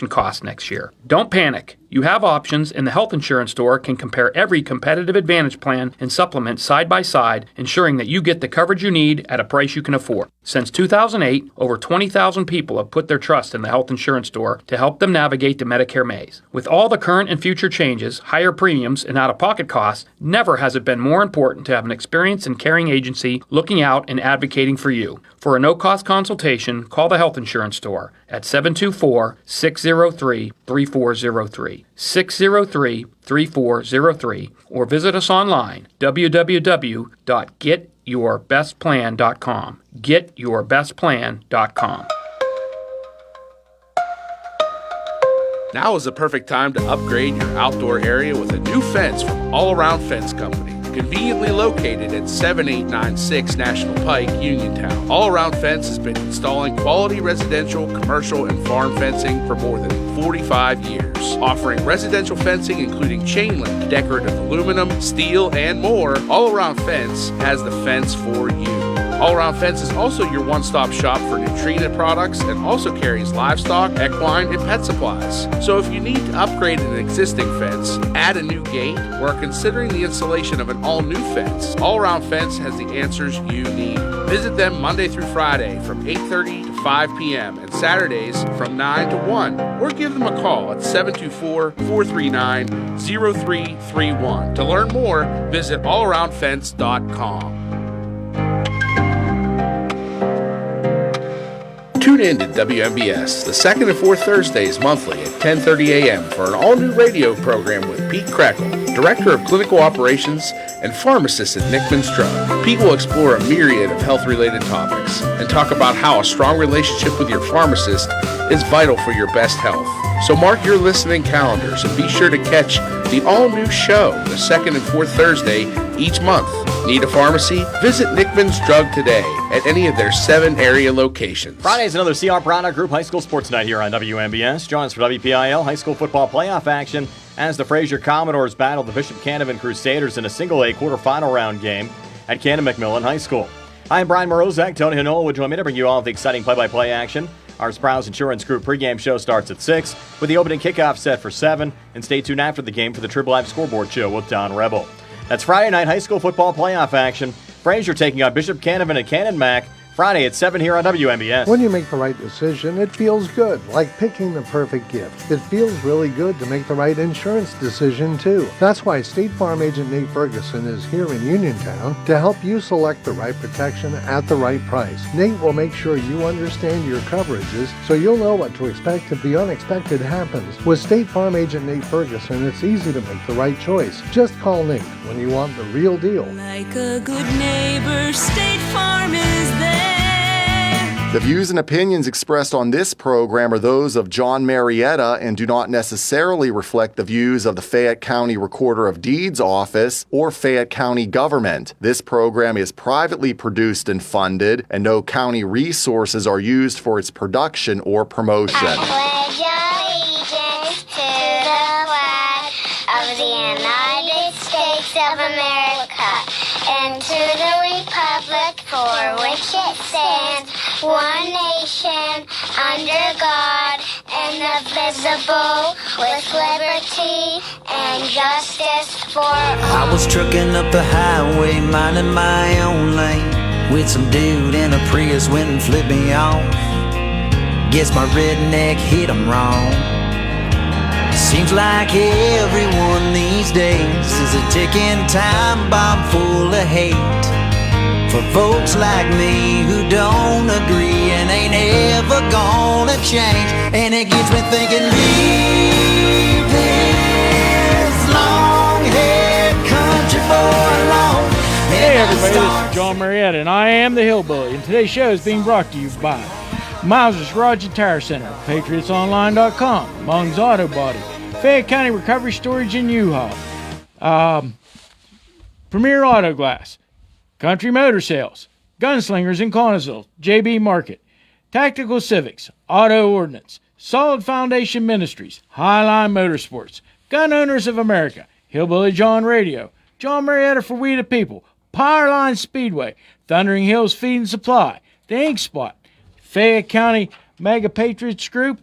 costs next year. Don't panic. You have options, and the health insurance store can compare every competitive advantage plan and supplement side by side, ensuring that you get the coverage you need at a price you can afford. Since 2008, over 20,000 people have put their trust in the health insurance store to help them navigate the Medicare maze. With all the current and future changes, higher premiums, and out-of-pocket costs, never has it been more important to have an experienced and caring agency looking out and advocating for you. For a no-cost consultation, call the health insurance store at 724-603-3403. 603-3403, or visit us online, www.getyourbestplan.com. Getyourbestplan.com. Now is the perfect time to upgrade your outdoor area with a new fence from All Around Fence Company. Conveniently located at 7896 National Pike, Uniontown. All Around Fence has been installing quality residential, commercial, and farm fencing for more than 45 years. Offering residential fencing including chain link, decorative aluminum, steel, and more, All Around Fence has the fence for you. All Around Fence is also your one-stop shop for nutrient products and also carries livestock, equine, and pet supplies. So if you need to upgrade an existing fence, add a new gate, or are considering the installation of an all-new fence, All Around Fence has the answers you need. Visit them Monday through Friday from 8:30 to 5 p.m. and Saturdays from 9 to 1, or give them a call at 724-439-0331. To learn more, visit allaroundfence.com. Tune in to WMBS the second and fourth Thursdays monthly at 10:30 a.m. for an all-new radio program with Pete Crackle, Director of Clinical Operations and Pharmacist at Nickman's Drug. Pete will explore a myriad of health-related topics and talk about how a strong relationship with your pharmacist is vital for your best health. So mark your listening calendars and be sure to catch the all-new show the second and fourth Thursday each month. Need a pharmacy? Visit Nickman's Drug today at any of their 7 area locations. Friday is another CR Product Group High School Sports Night here on WMBS. Join us for WPIL High School Football Playoff action as the Fraser Commodores battle the Bishop Canevin Crusaders in a single-A quarterfinal round game at Cannon McMillan High School. I'm Brian Morozak. Tony Hanola will join me to bring you all of the exciting play-by-play action. Our Sprouse Insurance Group pregame show starts at 6 with the opening kickoff set for 7. And stay tuned after the game for the Trib Live scoreboard show with Don Rebel. That's Friday night high school football playoff action. Fraser taking on Bishop Canevin and Cannon Mac Friday at 7 here on WMBS. When you make the right decision, it feels good, like picking the perfect gift. It feels really good to make the right insurance decision, too. That's why State Farm Agent Nate Ferguson is here in Uniontown to help you select the right protection at the right price. Nate will make sure you understand your coverages so you'll know what to expect if the unexpected happens. With State Farm Agent Nate Ferguson, it's easy to make the right choice. Just call Nate when you want the real deal. Like a good neighbor, State Farm is there. The views and opinions expressed on this program are those of John Marietta and do not necessarily reflect the views of the Fayette County Recorder of Deeds Office or Fayette County government. This program is privately produced and funded, and no county resources are used for its production or promotion. I pledge allegiance to the flag of the United States of America and to the republic for which it stands, one nation, under God, indivisible, with liberty and justice for all. I was trucking up the highway, minding my own lane, with some dude in a Prius went and flipped me off. Guess my redneck hit him wrong. Seems like everyone these days is a ticking time bomb full of hate for folks like me who don't agree and ain't ever gonna change. And it gets me thinking, leave this long-haired country boy alone. Hey everybody, this is John Marietta and I am the Hillbilly, and today's show is being brought to you by Miles' Garage and Tire Center, PatriotsOnline.com, Mung's Auto Body, Fayette County Recovery Storage and U-Haul, Premier Auto Glass, Country Motor Sales, Gunslingers in Connersville, JB Market, Tactical Civics, Auto Ordnance, Solid Foundation Ministries, Highline Motorsports, Gun Owners of America, Hillbilly Jon Radio, John Marietta for We the People, Powerline Speedway, Thundering Hills Feed and Supply, The Ink Spot, Fayette County Mega Patriots Group,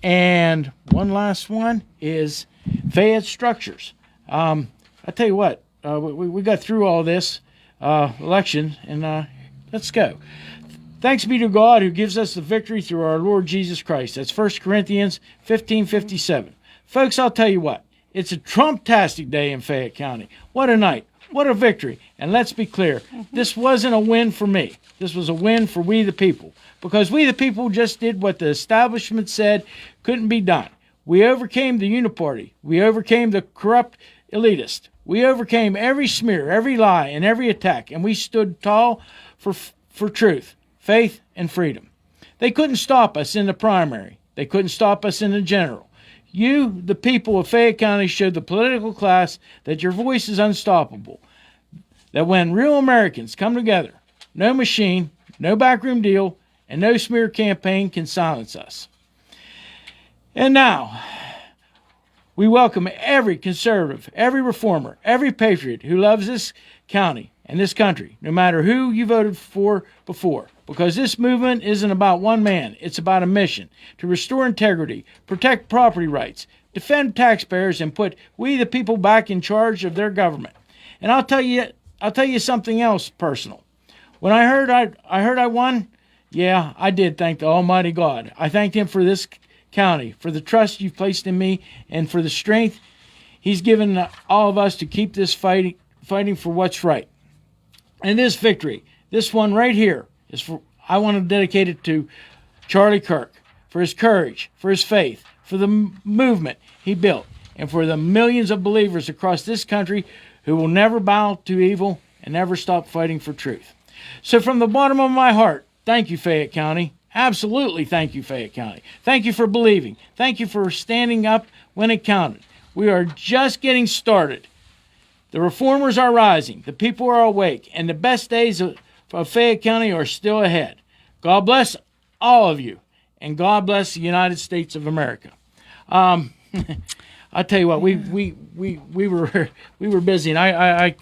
And one last one is Fayette Structures. I tell you what, we got through all this election, and let's go. Thanks be to God who gives us the victory through our Lord Jesus Christ. That's 1 Corinthians 15:57. Folks, I'll tell you what. It's a Trump-tastic day in Fayette County. What a night. What a victory. And let's be clear. This wasn't a win for me. This was a win for we the people. Because we the people just did what the establishment said couldn't be done. We overcame the uniparty. We overcame the corrupt elitist. We overcame every smear, every lie, and every attack. And we stood tall for truth, faith, and freedom. They couldn't stop us in the primary. They couldn't stop us in the general. You, the people of Fayette County, showed the political class that your voice is unstoppable. That when real Americans come together, no machine, no backroom deal, and no smear campaign can silence us. And now, we welcome every conservative, every reformer, every patriot who loves this county and this country, no matter who you voted for before. Because this movement isn't about one man. It's about a mission to restore integrity, protect property rights, defend taxpayers, and put we the people back in charge of their government. And I'll tell you something else personal. When I heard I won, yeah, I did thank the Almighty God. I thanked Him for this county, for the trust you've placed in me, and for the strength He's given all of us to keep this fighting for what's right. And this victory, this one right here, I want to dedicate it to Charlie Kirk for his courage, for his faith, for the movement he built, and for the millions of believers across this country who will never bow to evil and never stop fighting for truth. So from the bottom of my heart, thank you, Fayette County. Absolutely thank you, Fayette County. Thank you for believing. Thank you for standing up when it counted. We are just getting started. The reformers are rising. The people are awake. And the best days of Fayette County are still ahead. God bless all of you, and God bless the United States of America. I tell you what, we were busy, and I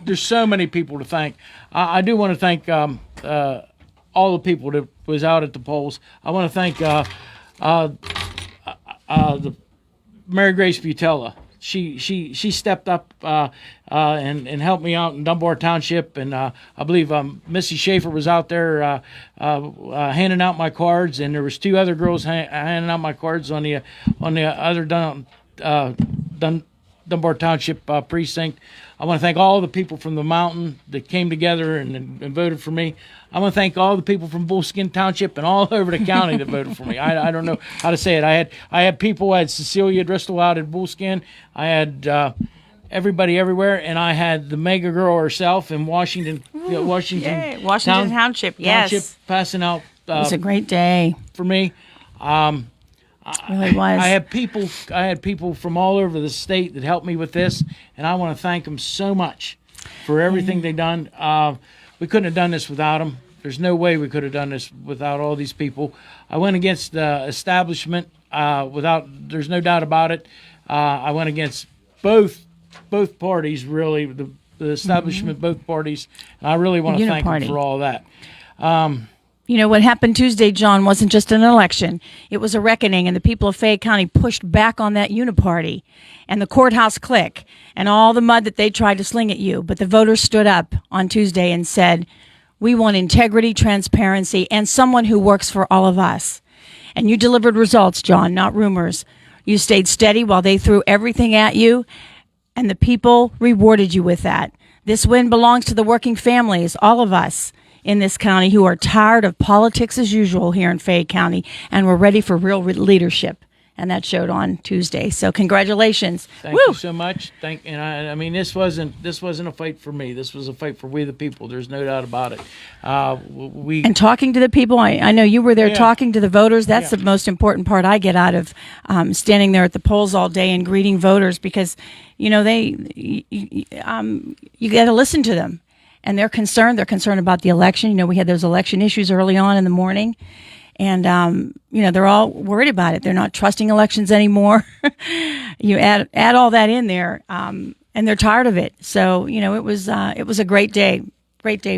there's so many people to thank. I do want to thank all the people that was out at the polls. I want to thank the Mary Grace Butella. She stepped up and helped me out in Dunbar Township, and I believe Missy Schaefer was out there handing out my cards, and there was two other girls handing out my cards on the other Dunbar Township precinct. I want to thank all the people from the mountain that came together and voted for me. I want to thank all the people from Bullskin Township and all over the county that voted for me. I don't know how to say it. I had people. I had Cecilia Driscoll out at Bullskin. I had everybody everywhere, and I had the mega girl herself in Washington Township. Yes, passing out. It was a great day for me. It really was. I had people from all over the state that helped me with this, and I want to thank them so much for everything they've done. We couldn't have done this without them. There's no way we could have done this without all these people. I went against the establishment there's no doubt about it. I went against both parties, really, the establishment, both parties, and I really want to thank them for all that. You know, what happened Tuesday, John, wasn't just an election. It was a reckoning, and the people of Fayette County pushed back on that uniparty and the courthouse clique and all the mud that they tried to sling at you. But the voters stood up on Tuesday and said, we want integrity, transparency, and someone who works for all of us. And you delivered results, John, not rumors. You stayed steady while they threw everything at you, and the people rewarded you with that. This win belongs to the working families, all of us in this county who are tired of politics as usual here in Fayette County, and we're ready for real leadership. And that showed on Tuesday. So congratulations. Thank you so much. I mean, this wasn't a fight for me. This was a fight for we the people. There's no doubt about it. And talking to the people, I know you were there talking to the voters. That's the most important part I get out of standing there at the polls all day and greeting voters, because, you know, you got to listen to them. And they're concerned. They're concerned about the election. You know, we had those election issues early on in the morning. And, you know, they're all worried about it. They're not trusting elections anymore. You add all that in there, and they're tired of it. So, you know, it was a great day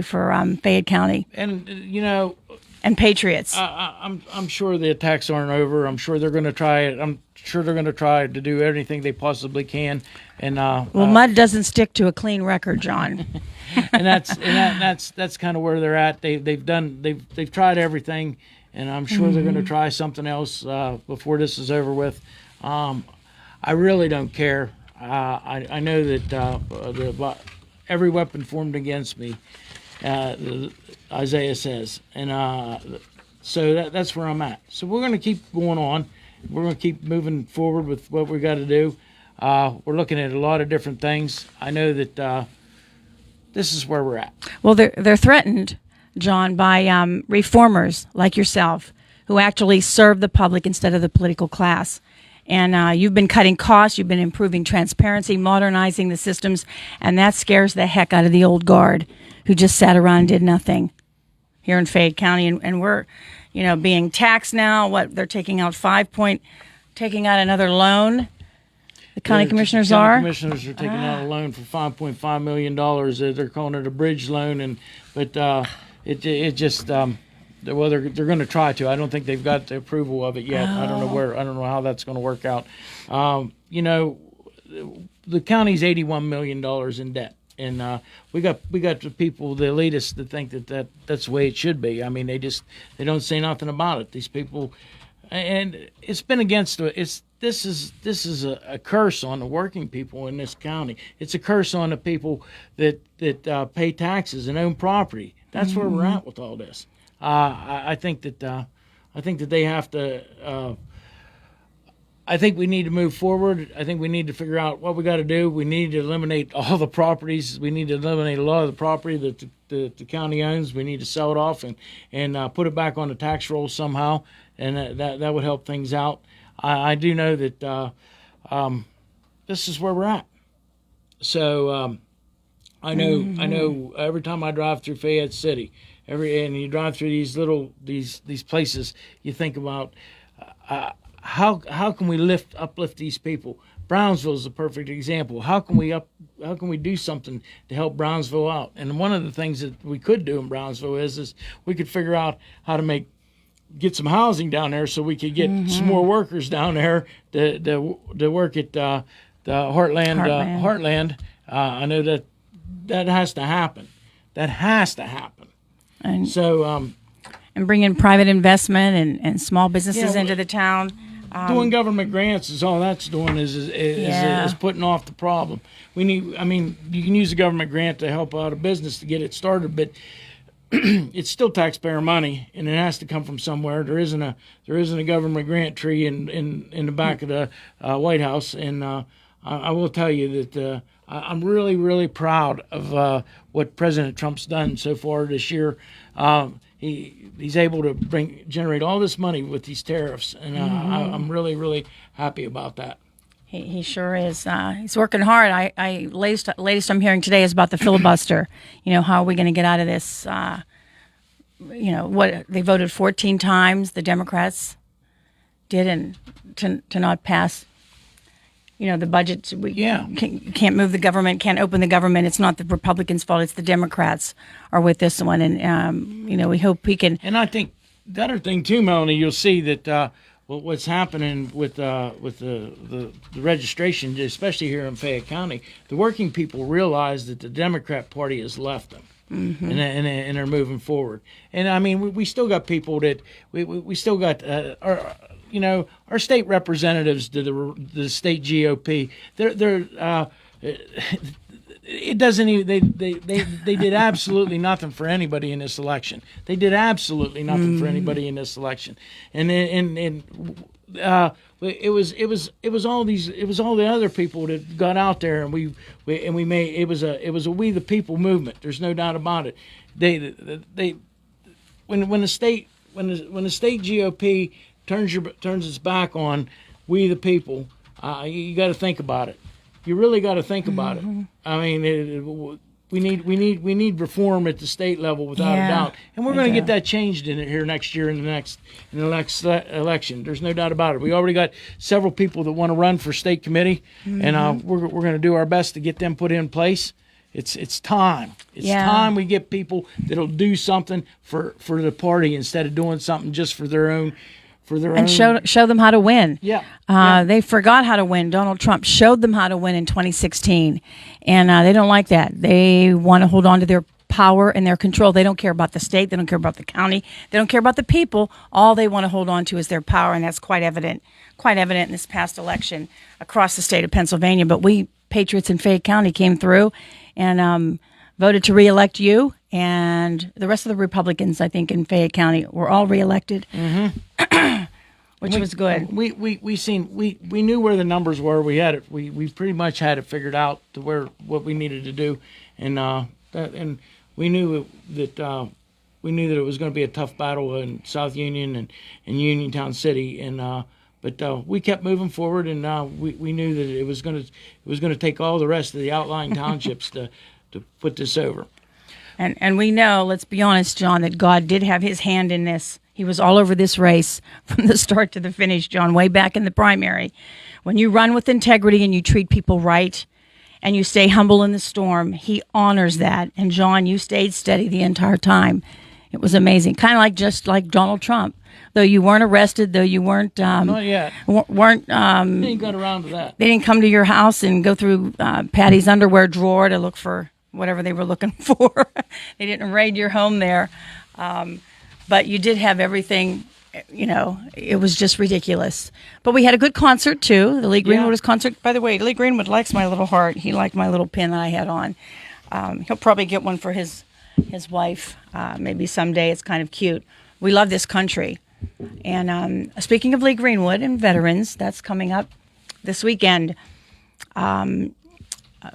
for Fayette County. And, you know, and patriots. I'm sure the attacks aren't over. I'm sure they're going to try it. I'm sure they're going to try to do everything they possibly can. And mud doesn't stick to a clean record, John. and that's kind of where they're at. They've tried everything, and I'm sure they're going to try something else before this is over with. I really don't care. I know that every weapon formed against me, Isaiah says, and so that's where I'm at. So we're going to keep going on. We're going to keep moving forward with what we got to do. We're looking at a lot of different things. I know that this is where we're at. Well, they're threatened, John, by reformers like yourself who actually serve the public instead of the political class. And you've been cutting costs, you've been improving transparency, modernizing the systems, and that scares the heck out of the old guard who just sat around and did nothing here in Fayette County. And we're, being taxed now. What, they're taking out taking out another loan? The county commissioners are? County commissioners are taking out a loan for $5.5 million. They're calling it a bridge loan, but it just... well, they're going to try to. I don't think they've got the approval of it yet. I don't know how that's going to work out. The county's $81 million in debt, and we got the people, the elitists, that think that's the way it should be. I mean, they don't say nothing about it. These people, and it's been against this is a curse on the working people in this county. It's a curse on the people that pay taxes and own property. That's where we're at with all this. I think that they have to. I think we need to move forward. I think we need to figure out what we got to do. We need to eliminate all the properties. We need to eliminate a lot of the property that the county owns. We need to sell it off and put it back on the tax roll somehow, and that would help things out. I do know that this is where we're at. So I know every time I drive through Fayette City. And you drive through these places, you think about how can we uplift these people? Brownsville is a perfect example. How can we do something to help Brownsville out? And one of the things that we could do in Brownsville is we could figure out how to get some housing down there, so we could get some more workers down there to work at the Heartland. I know that has to happen. That has to happen. And so, and bring in private investment and small businesses into the town. Doing government grants is all that's doing is putting off the problem. You can use a government grant to help out a business to get it started, but it's still taxpayer money, and it has to come from somewhere. There isn't a government grant tree in the back of the White House, and I will tell you that I'm really, really proud of what President Trump's done so far this year. He's able to generate all this money with these tariffs, and I'm really, really happy about that. He sure is. He's working hard. Latest I'm hearing today is about the filibuster. How are we going to get out of this? What they voted 14 times, the Democrats did, and to not pass. The budget. Can't move the government, can't open the government. It's not the Republicans' fault. It's the Democrats are with this one, and we hope we can. And I think the other thing too, Melanie, you'll see that what's happening with the registration, especially here in Fayette County, the working people realize that the Democrat Party has left them. Mm-hmm. And they're moving forward. And I mean, we still got people that we still got our state representatives to the state GOP. It doesn't even they did absolutely nothing for anybody in this election. They did absolutely nothing for anybody in this election. And it was all the other people that got out there, and we made it was a we the people movement. There's no doubt about it. When the state GOP turns its back on we the people, you got to think about it. You really got to think about it. I mean, we need reform at the state level without a doubt, and we're going to get that changed in here next year in the next election. There's no doubt about it. We already got several people that want to run for state committee, and we're going to do our best to get them put in place. It's time. It's Yeah. time we get people that'll do something for the party instead of doing something just for their own. And show them how to win. Yeah. They forgot how to win. Donald Trump showed them how to win in 2016, and they don't like that. They want to hold on to their power and their control. They don't care about the state. They don't care about the county. They don't care about the people. All they want to hold on to is their power, and that's quite evident in this past election across the state of Pennsylvania. But we Patriots in Fayette County came through and voted to reelect you, and the rest of the Republicans, I think, in Fayette County were all reelected. Which was good. We knew where the numbers were. We had it. We pretty much had it figured out to what we needed to do, and we knew that it was going to be a tough battle in South Union and Uniontown City, but we kept moving forward, and we knew that it was going to take all the rest of the outlying townships to put this over. And we know, let's be honest, John, that God did have his hand in this. He was all over this race from the start to the finish, John, way back in the primary. When you run with integrity and you treat people right and you stay humble in the storm, he honors that. And, John, you stayed steady the entire time. It was amazing. Kind of just like Donald Trump. Though you weren't arrested, though you weren't... Not yet. Weren't... They ain't got around to that. They didn't come to your house and go through Patty's underwear drawer to look for whatever they were looking for. They didn't raid your home there. But you did have everything, it was just ridiculous. But we had a good concert, too. The Lee Greenwood concert. By the way, Lee Greenwood likes my little heart. He liked my little pin that I had on. He'll probably get one for his wife maybe someday. It's kind of cute. We love this country. And speaking of Lee Greenwood and veterans, that's coming up this weekend.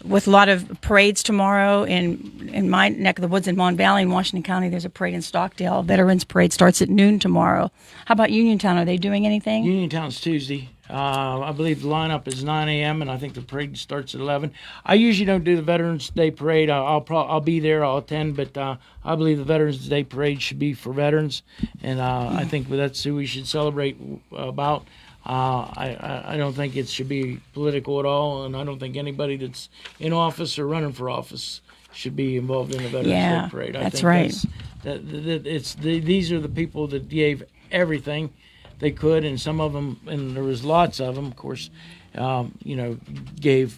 With a lot of parades tomorrow in my neck of the woods in Mon Valley in Washington County. There's a parade in Stockdale. Veterans Parade starts at noon tomorrow. How about Uniontown? Are they doing anything? Uniontown's Tuesday. I believe the lineup is 9 a.m. and I think the parade starts at 11. I usually don't do the Veterans Day Parade. I'll be there. I'll attend, but I believe the Veterans Day Parade should be for veterans, and I think that's who we should celebrate about. I don't think it should be political at all, and I don't think anybody that's in office or running for office should be involved in the Veterans Day Parade. I that's think right. These are the people that gave everything they could, and some of them, and there was lots of them, of course, gave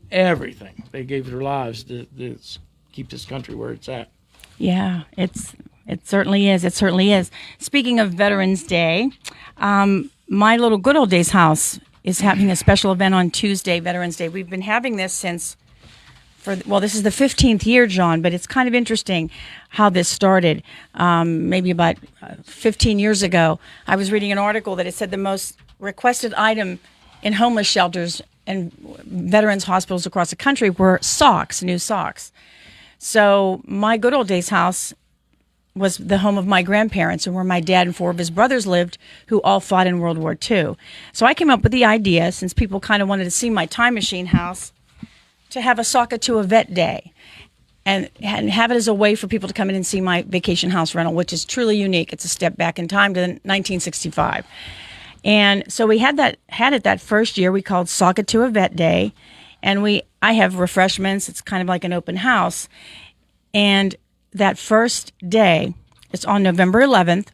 everything. They gave their lives to keep this country where it's at. Yeah, it certainly is. It certainly is. Speaking of Veterans Day, my little Good Old Days house is having a special event on Tuesday, Veterans Day. We've been having this this is the 15th year, John, but it's kind of interesting how this started. Maybe about 15 years ago, I was reading an article that it said the most requested item in homeless shelters and veterans hospitals across the country were socks, new socks. So my Good Old Days house was the home of my grandparents and where my dad and 4 of his brothers lived, who all fought in World War II. So I came up with the idea, since people kind of wanted to see my time machine house, to have a Sock It to a Vet Day and have it as a way for people to come in and see my vacation house rental, which is truly unique. It's a step back in time to 1965. And so we had it that first year. We called Sock It to a Vet Day, and I have refreshments. It's kind of like an open house. And that first day, it's on November 11th,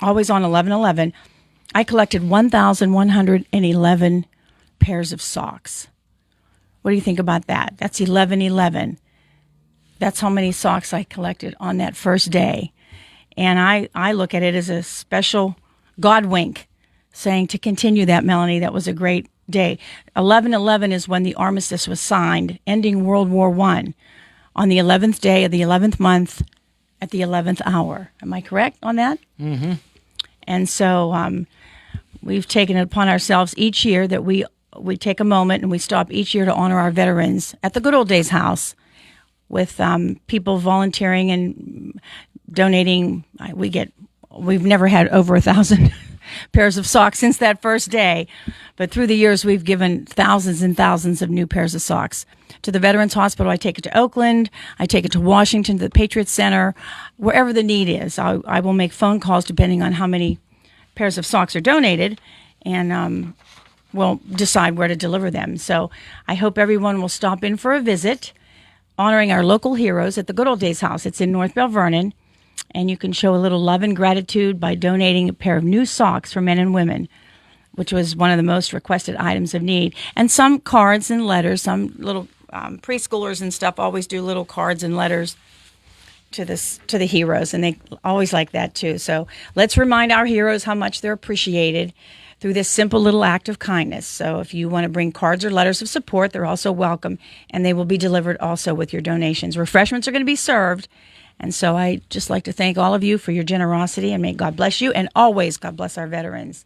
always on 11/11, I collected 1,111 pairs of socks. What do you think about that? That's 11/11. That's how many socks I collected on that first day. And I look at it as a special God wink, saying to continue that, Melanie. That was a great day. 11/11 is when the armistice was signed, ending World War I. On the 11th day of the 11th month at the 11th hour. Am I correct on that? Mm-hmm. And so we've taken it upon ourselves each year that we take a moment and we stop each year to honor our veterans at the Good Old Days house with people volunteering and donating. We've never had over 1,000 pairs of socks since that first day, but through the years we've given thousands and thousands of new pairs of socks to the Veterans Hospital. I take it to Oakland, I take it to Washington, to the Patriot Center, wherever the need is. I will make phone calls depending on how many pairs of socks are donated, and we'll decide where to deliver them. So I hope everyone will stop in for a visit. honoring our local heroes at the Good Old Days House. It's in North Bell Vernon, and you can show a little love and gratitude by donating a pair of new socks for men and women, which was one of the most requested items of need. And some cards and letters. Some little preschoolers and stuff always do little cards and letters to the heroes, and they always like that too. So let's remind our heroes how much they're appreciated through this simple little act of kindness. So if you want to bring cards or letters of support, they're also welcome, and they will be delivered also with your donations. Refreshments are going to be served, and so I just like to thank all of you for your generosity, and may God bless you, and always God bless our veterans.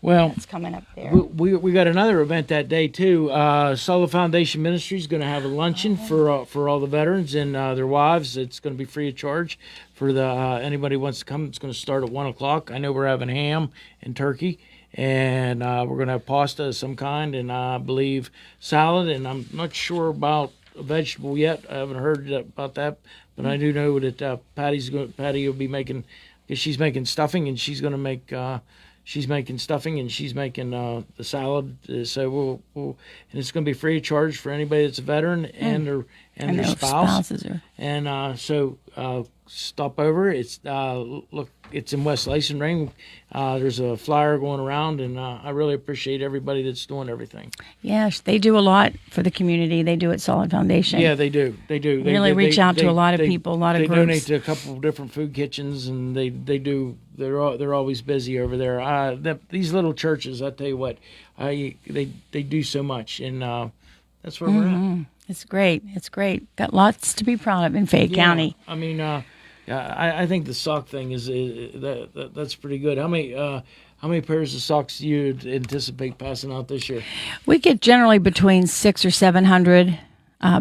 Well, it's coming up there. We got another event that day too. Solid Foundation Ministries is going to have a luncheon for all the veterans and their wives. It's going to be free of charge for the anybody who wants to come. It's going to start at 1:00. I know we're having ham and turkey, and we're going to have pasta of some kind, and I believe salad. And I'm not sure about a vegetable yet. I haven't heard about that, but I do know that Patty will be making. She's making stuffing, and she's going to make. She's making stuffing, and she's making the salad. So and it's going to be free of charge for anybody that's a veteran and their spouse. So stop over. It's it's in West Lansing Ring. There's a flyer going around, and I really appreciate everybody that's doing everything. Yes, they do a lot for the community. They do at Solid Foundation. Yeah, they do. They really reach out to a lot of people, a lot of groups. They donate to a couple of different food kitchens, and they do. They're always busy over there. These little churches, I tell you what, they do so much, and that's where we're at. It's great. It's great. Got lots to be proud of in Fayette County. I mean, I think the sock thing is that's pretty good. How many pairs of socks do you anticipate passing out this year? We get generally between 600 or 700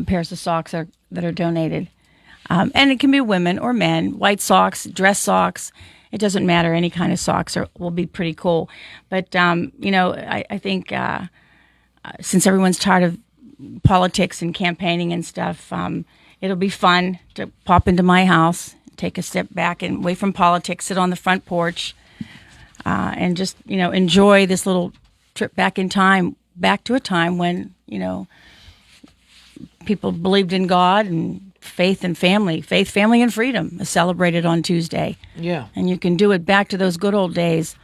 pairs of socks that are donated, and it can be women or men. White socks, dress socks. It doesn't matter. Any kind of socks will be pretty cool. But I think since everyone's tired of politics and campaigning and stuff, it'll be fun to pop into my house, take a step back and away from politics, sit on the front porch, and just enjoy this little trip back in time, back to a time when people believed in God and faith, family, and freedom is celebrated on Tuesday. Yeah, and you can do it back to those good old days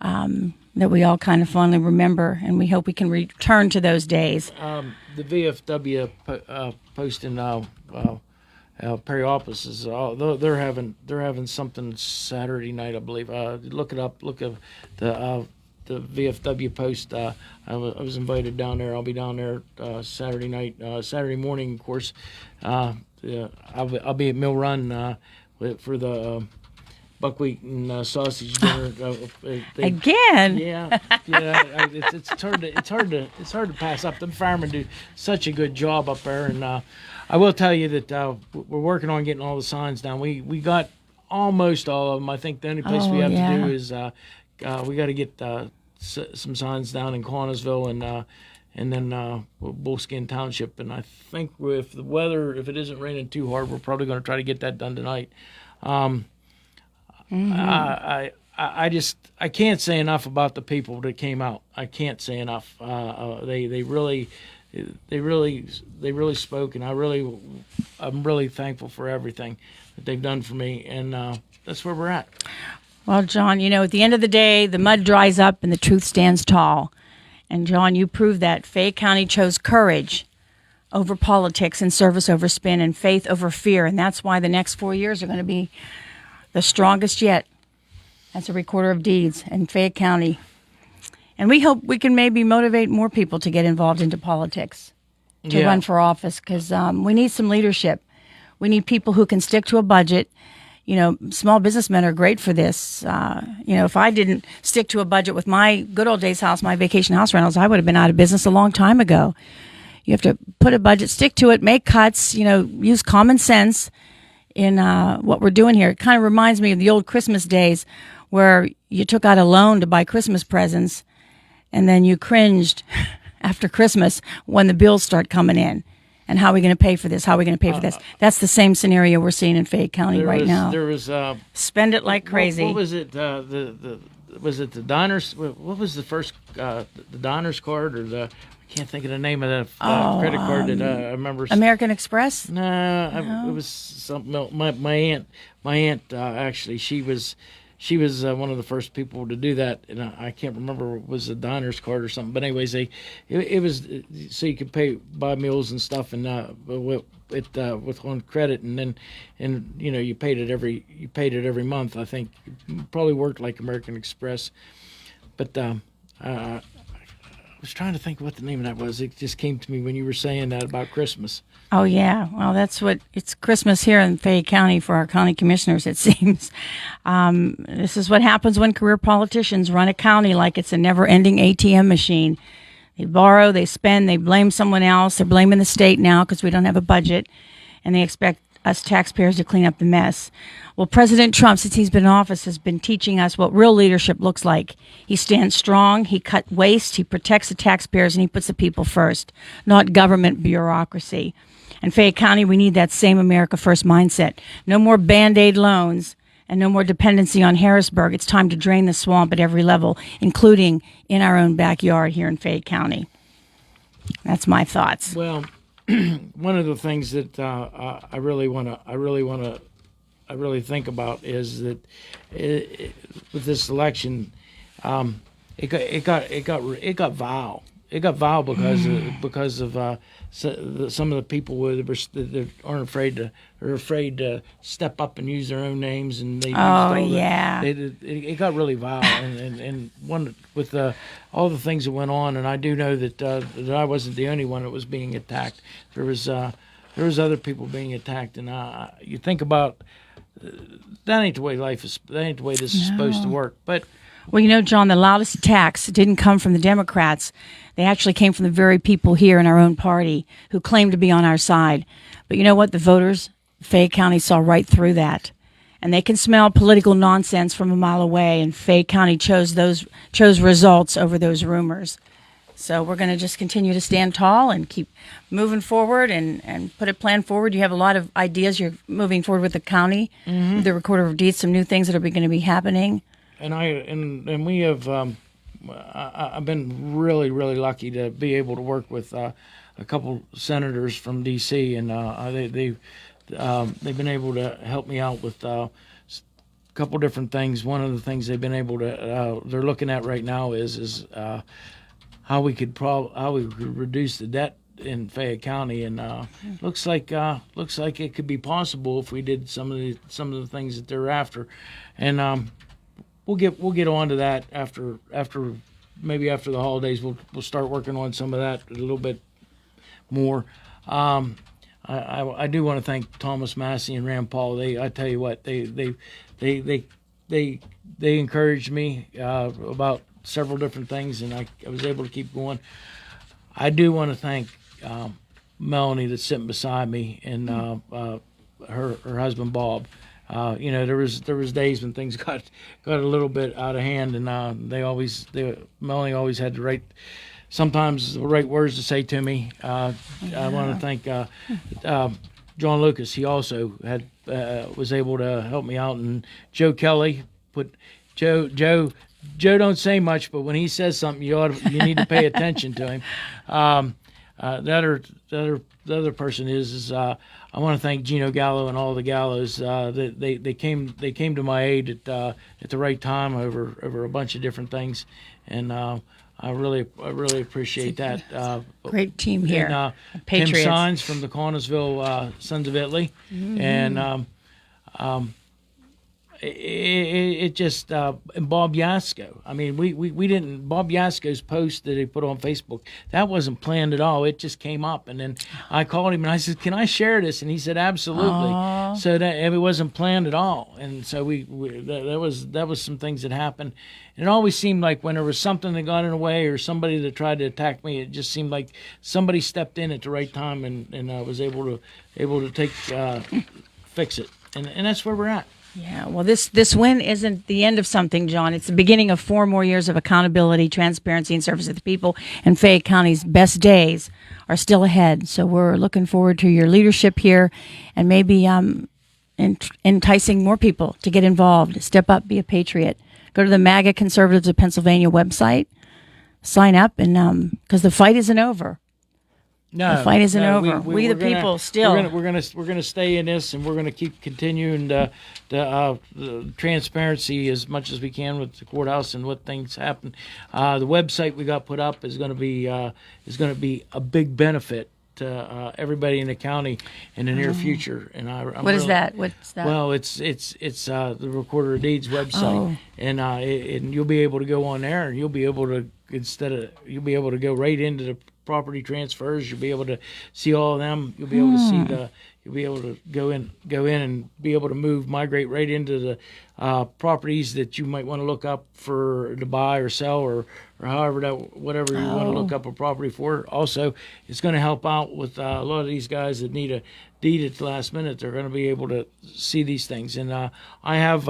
that we all kind of fondly remember, and we hope we can return to those days. The VFW post in Periopolis is they're having something Saturday night, I believe. Look it up. Look at the VFW post. I was invited down there. I'll be down there Saturday night, Saturday morning, of course. I'll be at Mill Run for the buckwheat and sausage dinner. Again? Yeah. It's hard to pass up. The firemen do such a good job up there, and I will tell you that we're working on getting all the signs down. We got almost all of them. I think the only place we have to do is we got to get some signs down in Connellsville and then Bullskin Township. And I think if it isn't raining too hard, we're probably going to try to get that done tonight. I can't say enough about the people that came out. I can't say enough. They really spoke, and I'm really thankful for everything that they've done for me, and that's where we're at. Well, John, at the end of the day, the mud dries up and the truth stands tall. And John, you proved that Fayette County chose courage over politics and service over spin and faith over fear, and that's why the next 4 years are going to be the strongest yet as a recorder of deeds in Fayette County. And we hope we can maybe motivate more people to get involved into politics, to run for office, because we need some leadership. We need people who can stick to a budget. Small businessmen are great for this. If I didn't stick to a budget with my Good Old Days House, my vacation house rentals, I would have been out of business a long time ago. You have to put a budget, stick to it, make cuts, use common sense in what we're doing here. It kind of reminds me of the old Christmas days where you took out a loan to buy Christmas presents and then you cringed after Christmas when the bills start coming in. And how are we going to pay for this? How are we going to pay for this? That's the same scenario we're seeing in Fayette County right now. There was spend it like crazy. What was it? Was it the diners? What was the first? The diners card or the? I can't think of the name of the credit card that I remember. American Express? No, it was something else. My aunt actually, she was one of the first people to do that, and I can't remember, it was a diner's card or something. But anyways, it was so you could buy meals and stuff, and with on credit, and you paid it every month. I think it probably worked like American Express, but I was trying to think what the name of that was. It just came to me when you were saying that about Christmas. Oh, yeah. Well, it's Christmas here in Fayette County for our county commissioners, it seems. This is what happens when career politicians run a county like it's a never-ending ATM machine. They borrow, they spend, they blame someone else. They're blaming the state now because we don't have a budget, and they expect us taxpayers to clean up the mess. Well, President Trump, since he's been in office, has been teaching us what real leadership looks like. He stands strong, he cuts waste, he protects the taxpayers, and he puts the people first, not government bureaucracy. In Fayette County, we need that same America First mindset. No more Band-Aid loans and no more dependency on Harrisburg. It's time to drain the swamp at every level, including in our own backyard here in Fayette County. That's my thoughts. Well, one of the things that I really think about is that with this election, it got vile. It got vile because of some of the people that aren't afraid to step up and use their own names, and they it got really vile, and one with all the things that went on, and I do know that I wasn't the only one that was being attacked. There was other people being attacked, and you think about that ain't the way this is supposed to work, but. Well, John, the loudest attacks didn't come from the Democrats. They actually came from the very people here in our own party who claim to be on our side. But you know what? The voters, Fayette County, saw right through that. And they can smell political nonsense from a mile away, and Fayette County chose results over those rumors. So we're going to just continue to stand tall and keep moving forward and put a plan forward. You have a lot of ideas. You're moving forward with the county, with the Recorder of Deeds, some new things that are going to be happening. And we have. I've been really, really lucky to be able to work with a couple senators from D.C. and they've been able to help me out with a couple different things. One of the things they've been able to they're looking at right now is how we could reduce the debt in Fayette County, and looks like it could be possible if we did some of the things that they're after, and. We'll get on to that after maybe after the holidays. We'll start working on some of that a little bit more. I do want to thank Thomas Massey and Rand Paul. I tell you what, they encouraged me about several different things, and I was able to keep going. I do want to thank Melanie that's sitting beside me, and her husband Bob. There was days when things got a little bit out of hand, and Melanie always had sometimes the right words to say to me. I want to thank John Lucas. He also was able to help me out, and Joe Kelly Joe don't say much, but when he says something, you need to pay attention to him. The other person is I want to thank Gino Gallo and all the Gallos. They came to my aid at the right time over a bunch of different things, and I really appreciate that. Great team here. And, Patriots. Tim Sines from the Connellsville Sons of Italy, and it just and Bob Yasko. I mean, we didn't. Bob Yasko's post that he put on Facebook, that wasn't planned at all. It just came up, and then I called him and I said, "Can I share this?" And he said, "Absolutely." Aww. So that it wasn't planned at all, and so that was some things that happened. And it always seemed like when there was something that got in the way or somebody that tried to attack me, it just seemed like somebody stepped in at the right time and I was able to fix it, and that's where we're at. Yeah, well, this win isn't the end of something, John. It's the beginning of 4 more years of accountability, transparency, and service to the people. And Fayette County's best days are still ahead. So we're looking forward to your leadership here, and maybe enticing more people to get involved. Step up, be a patriot. Go to the MAGA Conservatives of Pennsylvania website. sign up, and because the fight isn't over. No, the fight isn't over. We're the gonna, people still. We're gonna stay in this, and we're gonna keep continuing the transparency as much as we can with the courthouse and what things happen. The website we got put up is gonna be a big benefit to everybody in the county in the near future. And what is that? What's that? Well, it's the Recorder of Deeds website, and you'll be able to go on there, and you'll be able to go right into the property transfers. You'll be able to see all of them. You'll be able to see you'll be able to go in and be able to migrate right into the properties that you might want to look up to buy or sell, or whatever you want to look up a property for. Also, it's going to help out with a lot of these guys that need a deed at the last minute. They're going to be able to see these things, and I have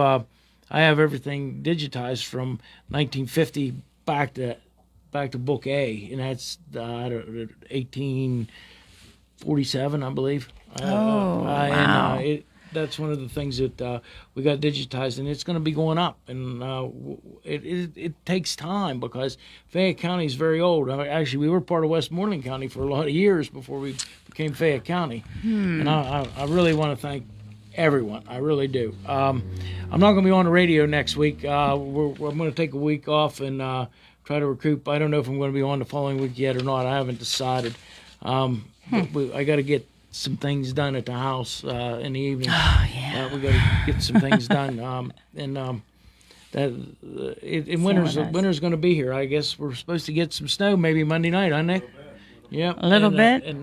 everything digitized from 1950 back to Book A, and that's 1847, I believe. Wow. And that's one of the things that we got digitized, and it's going to be going up. And it takes time because Fayette County is very old. Actually, we were part of Westmoreland County for a lot of years before we became Fayette County. And I really want to thank everyone. I really do. I'm not going to be on the radio next week. I'm going to take a week off and try to recoup. I don't know if I'm going to be on the following week yet or not. I haven't decided. I got to get some things done at the house in the evening. Oh, yeah. We got to get some things done. Winter's going to be here. I guess we're supposed to get some snow maybe Monday night, aren't they? Yep. A little bit.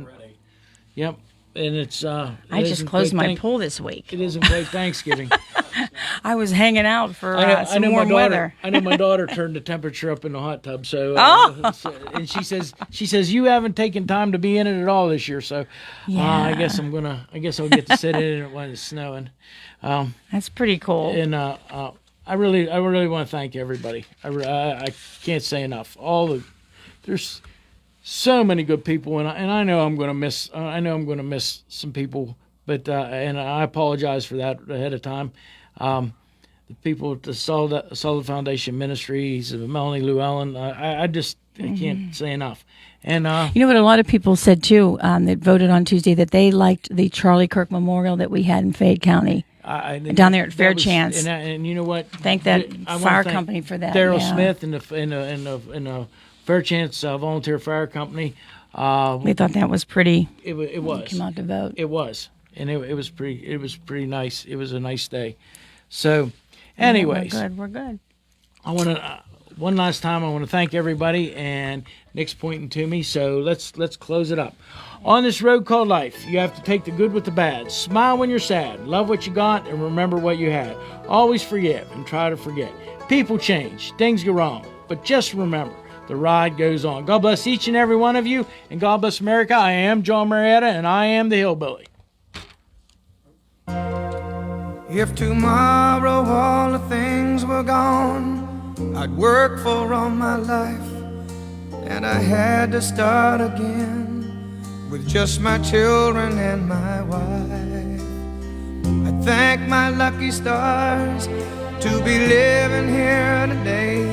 Yep. And it's. I just closed my pool this week. It isn't quite Thanksgiving. I was hanging out for some warm weather. I know my daughter turned the temperature up in the hot tub. So, and she says you haven't taken time to be in it at all this year. So, I guess I'll get to sit in it when it's snowing. That's pretty cool. And I really want to thank everybody. I can't say enough. There's so many good people, and I know I'm going to miss. I know I'm going to miss some people, but and I apologize for that ahead of time. The people at the Solid Foundation Ministries, Melanie Llewellyn, I can't say enough. And you know what a lot of people said too, that voted on Tuesday, that they liked the Charlie Kirk Memorial that we had in Fayette County. Down there at Fairchance. And you know what? Thank that fire company for that. Daryl Smith and the Fairchance Volunteer Fire Company. We thought that was pretty. It was. Came out to vote. It was, and it was pretty. It was pretty nice. It was a nice day. So, anyways, we're good. I want to one last time. I want to thank everybody, and Nick's pointing to me. So let's close it up. On this road called life, you have to take the good with the bad. Smile when you're sad. Love what you got, and remember what you had. Always forgive and try to forget. People change. Things go wrong, but just remember. The ride goes on. God bless each and every one of you, and God bless America. I am John Marietta, and I am the Hillbilly. If tomorrow all the things were gone I'd worked for all my life, and I had to start again with just my children and my wife. I thank my lucky stars to be living here today,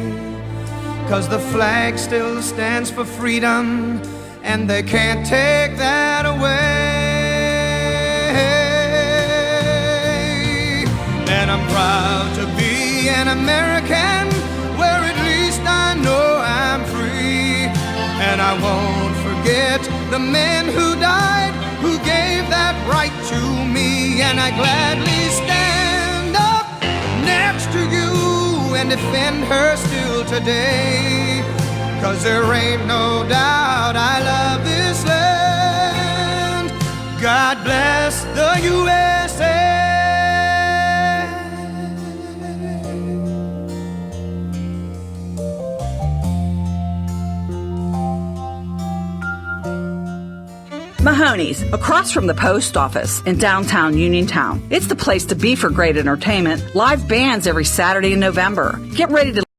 'cause the flag still stands for freedom, and they can't take that away. And I'm proud to be an American, where at least I know I'm free. And I won't forget the men who died, who gave that right to me. And I gladly stand up next to you and defend her still today, 'cause there ain't no doubt I love this land. God bless the USA. Mahoney's, across from the post office in downtown Uniontown. It's the place to be for great entertainment. Live bands every Saturday in November. Get ready to